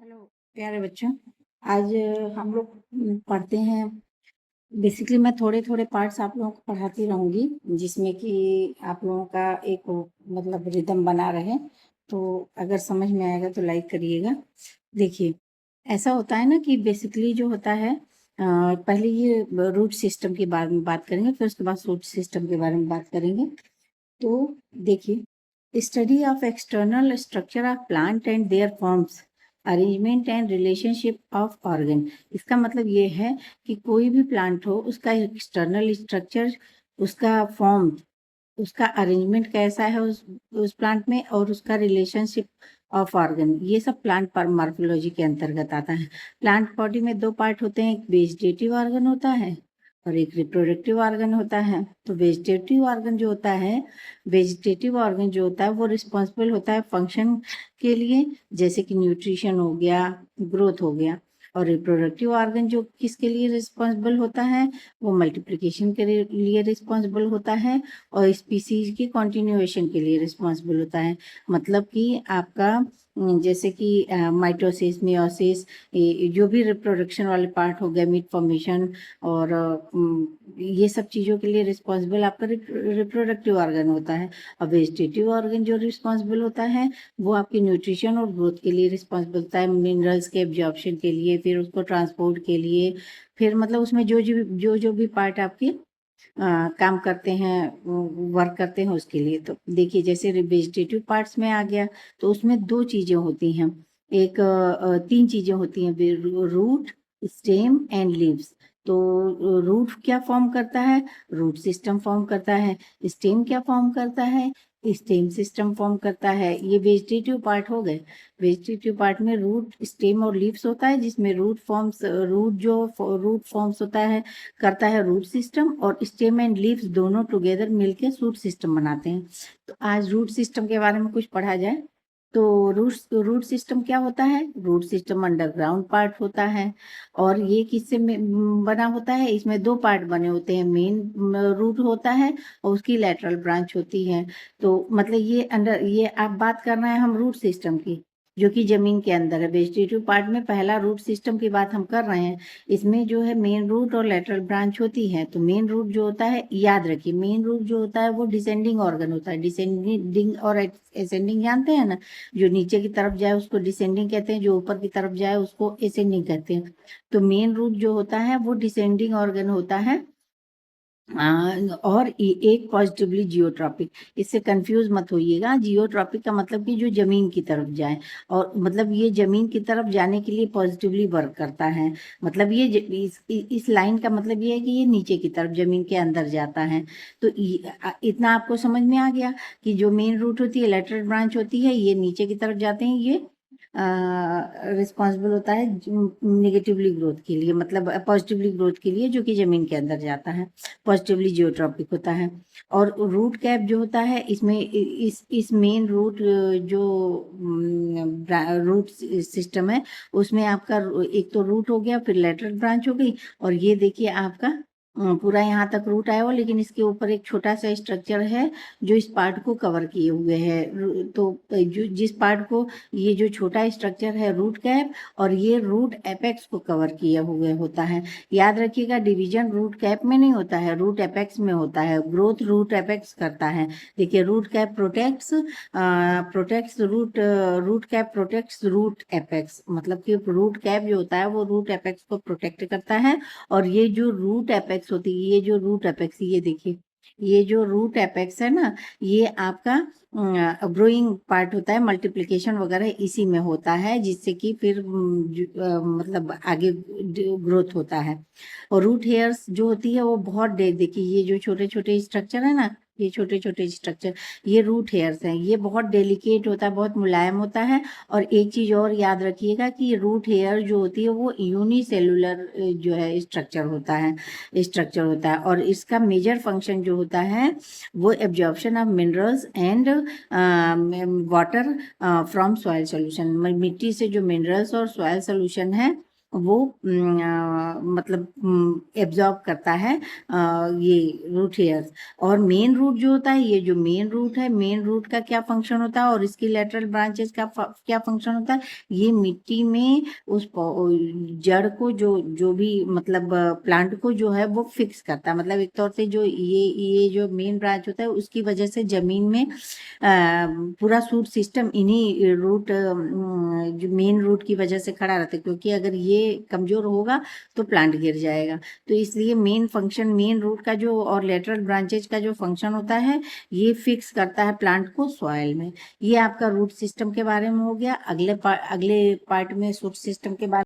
Hello प्यारे बच्चों। आज हम लोग पढ़ते हैं। बेसिकली मैं थोड़े थोड़े पार्ट्स आप लोगों को पढ़ाती रहूंगी, जिसमें कि आप लोगों का एक मतलब रिदम बना रहे। तो अगर समझ में आएगा तो लाइक करिएगा। देखिए, ऐसा होता है ना कि बेसिकली जो होता है, पहले ये रूट सिस्टम के बारे में बात करेंगे, फिर उसके बाद सूट सिस्टम के बारे में बात करेंगे। तो देखिए, study of external structure of plant and their forms, arrangement and relationship of organ. इसका मतलब ये है कि कोई भी प्लांट हो, उसका एक्सटर्नल स्ट्रक्चर, उसका फॉर्म, उसका अरेंजमेंट कैसा है उस प्लांट में, और उसका रिलेशनशिप ऑफ ऑर्गन, ये सब प्लांट पर मॉर्फोलॉजी के अंतर्गत आता है। प्लांट बॉडी में दो पार्ट होते हैं, एक वेजिटेटिव ऑर्गन होता है और एक रिप्रोडक्टिव ऑर्गन होता है। तो वेजिटेटिव ऑर्गन जो होता है वो रिस्पॉन्सिबल होता है फंक्शन के लिए, जैसे कि न्यूट्रिशन हो गया, ग्रोथ हो गया। और रिप्रोडक्टिव ऑर्गन जो किसके लिए रिस्पॉन्सिबल होता है, वो मल्टीप्लिकेशन के लिए रिस्पॉन्सिबल होता है और स्पीसीज की कॉन्टिन्यूएशन के लिए रिस्पॉन्सिबल होता है। मतलब कि आपका जैसे कि माइटोसिस, मियोसिस, जो भी रिप्रोडक्शन वाले पार्ट हो गया, मीट फॉर्मेशन और ये सब चीज़ों के लिए रिस्पॉन्सिबल आपका रिप्रोडक्टिव ऑर्गन होता है। और वेजिटेटिव ऑर्गन जो रिस्पॉन्सिबल होता है वो आपके न्यूट्रिशन और ग्रोथ के लिए रिस्पॉन्सिबल होता है, मिनरल्स के एब्जॉर्प्शन के लिए, फिर उसको ट्रांसपोर्ट के लिए, फिर मतलब उसमें जो भी पार्ट आपके काम करते हैं, वर्क करते हैं उसके लिए। तो देखिए, जैसे वेजिटेटिव पार्ट्स में आ गया तो उसमें दो चीज़ें होती हैं, एक तीन चीज़ें होती हैं, रूट, स्टेम एंड लीव्स। तो रूट क्या फॉर्म करता है, रूट सिस्टम फॉर्म करता है। स्टेम क्या फॉर्म करता है, स्टेम सिस्टम फॉर्म करता है। ये वेजिटेटिव पार्ट हो गए। वेजिटेटिव पार्ट में रूट, स्टेम और लीव्स होता है, जिसमें रूट फॉर्म्स होता है, करता है रूट सिस्टम, और स्टेम एंड लीव्स दोनों टुगेदर मिलके रूट सिस्टम बनाते हैं। तो आज रूट सिस्टम के बारे में कुछ पढ़ा जाए। तो रूट सिस्टम क्या होता है, रूट सिस्टम अंडरग्राउंड पार्ट होता है। और ये किससे बना होता है, इसमें दो पार्ट बने होते हैं, मेन रूट होता है और उसकी लेटरल ब्रांच होती है। तो मतलब ये आप बात कर रहे हैं हम रूट सिस्टम की, जो कि जमीन के अंदर है। वेजिटेटिव पार्ट में पहला रूट सिस्टम की बात हम कर रहे हैं। इसमें जो है मेन रूट और लेटरल ब्रांच होती है। तो मेन रूट जो होता है, याद रखिए, मेन रूट जो होता है वो डिसेंडिंग ऑर्गन होता है। डिसेंडिंग और असेंडिंग जानते हैं ना, जो नीचे की तरफ जाए उसको डिसेंडिंग कहते हैं, जो ऊपर की तरफ जाए उसको असेंडिंग कहते हैं। तो मेन रूट जो होता है वो डिसेंडिंग ऑर्गन होता है। और एक पॉजिटिवली जियोट्रॉपिक, इससे कंफ्यूज मत होइएगा। जियोट्रॉपिक का मतलब कि जो जमीन की तरफ जाए, और मतलब ये जमीन की तरफ जाने के लिए पॉजिटिवली वर्क करता है। मतलब ये इस लाइन का मतलब ये है कि ये नीचे की तरफ जमीन के अंदर जाता है। तो इतना आपको समझ में आ गया कि जो मेन रूट होती है, लेटरल ब्रांच होती है, ये नीचे की तरफ जाते हैं, ये रिस्पॉन्सिबल होता है निगेटिवली ग्रोथ के लिए, मतलब पॉजिटिवली ग्रोथ के लिए, जो कि जमीन के अंदर जाता है, पॉजिटिवली जियोट्रॉपिक होता है। और रूट कैप जो होता है, इसमें इस मेन रूट जो रूट सिस्टम है, उसमें आपका एक तो रूट हो गया, फिर लेटरल ब्रांच हो गई, और ये देखिए आपका पूरा यहाँ तक रूट आया हुआ, लेकिन इसके ऊपर एक छोटा सा स्ट्रक्चर है जो इस पार्ट को कवर किए हुए है। तो जो जिस पार्ट को, ये जो छोटा स्ट्रक्चर है रूट कैप, और ये रूट एपेक्स को कवर किए हुए होता है। याद रखिएगा, डिवीजन रूट कैप में नहीं होता है, रूट एपेक्स में होता है। ग्रोथ रूट एपेक्स करता है। देखिए, root cap protects root cap protects root apex, मतलब कि रूट कैप जो होता है वो रूट एपेक्स को प्रोटेक्ट करता है। और ये जो रूट एपेक्स होती है, ये जो रूट एपेक्स, ये देखिए, ये जो रूट एपेक्स है ना, ये आपका ग्रोइंग पार्ट होता है, मल्टीप्लिकेशन वगैरह इसी में होता है, जिससे कि फिर मतलब आगे ग्रोथ होता है। और रूट हेयर्स जो होती है वो बहुत देखिए, ये जो छोटे छोटे स्ट्रक्चर है ना, ये छोटे छोटे स्ट्रक्चर, ये रूट हेयर्स हैं। ये बहुत डेलिकेट होता है, बहुत मुलायम होता है। और एक चीज और याद रखिएगा कि रूट हेयर जो होती है वो यूनिसेलुलर जो है स्ट्रक्चर होता है। और इसका मेजर फंक्शन जो होता है वो absorption of minerals and water from soil solution. मिट्टी से जो मिनरल्स और सॉइल सोल्यूशन है वो मतलब एब्जॉर्ब करता है ये रूट हेयर्स। और मेन रूट जो होता है, ये जो मेन रूट है, मेन रूट का क्या फंक्शन होता है और इसकी लेटरल ब्रांचेस का क्या फंक्शन होता है, ये मिट्टी में उस जड़ को जो भी मतलब प्लांट को जो है वो फिक्स करता है। मतलब एक तौर से जो ये जो मेन ब्रांच होता है उसकी वजह से जमीन में पूरा सूट सिस्टम इन्हीं रूट जो मेन रूट की वजह से खड़ा रहता है, क्योंकि अगर ये कमजोर होगा तो प्लांट गिर जाएगा। तो इसलिए मेन फंक्शन मेन रूट का जो और लेटरल ब्रांचेज का जो फंक्शन होता है, ये फिक्स करता है प्लांट को सॉइल में। ये आपका रूट सिस्टम के बारे में हो गया। अगले पार्ट में सूट सिस्टम के बारे